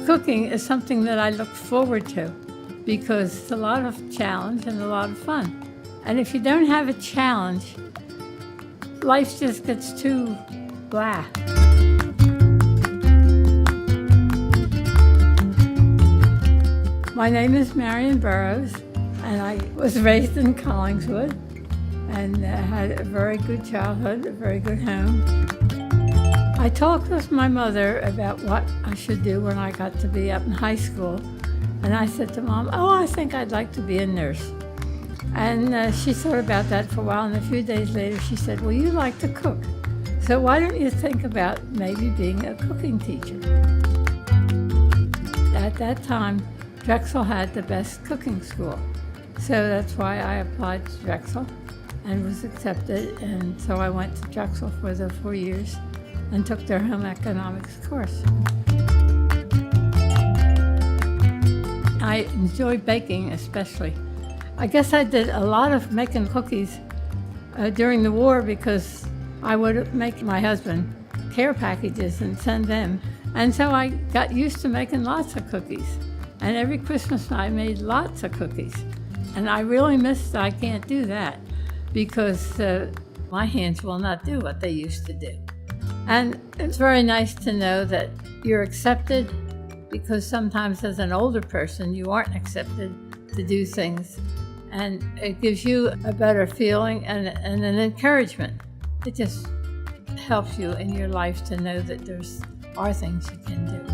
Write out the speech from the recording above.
Cooking is something that I look forward to because it's a lot of challenge and a lot of fun. And if you don't have a challenge, life just gets too blah. My name is Marion Burrows, and I was raised in Collingswood and had a very good childhood, a very good home. I talked with my mother about what I should do when I got to be up in high school, and I said to Mom, I think I'd like to be a nurse. And she thought about that for a while, and a few days later she said, well, you like to cook, so why don't you think about maybe being a cooking teacher? At that time, Drexel had the best cooking school, so that's why I applied to Drexel and was accepted, and so I went to Drexel for the 4 years and took their home economics course. I enjoy baking especially. I guess I did a lot of making cookies during the war because I would make my husband care packages and send them. And so I got used to making lots of cookies. And every Christmas I made lots of cookies. And I really miss I can't do that because my hands will not do what they used to do. And it's very nice to know that you're accepted because sometimes as an older person you aren't accepted to do things. And it gives you a better feeling and an encouragement. It just helps you in your life to know that there are things you can do.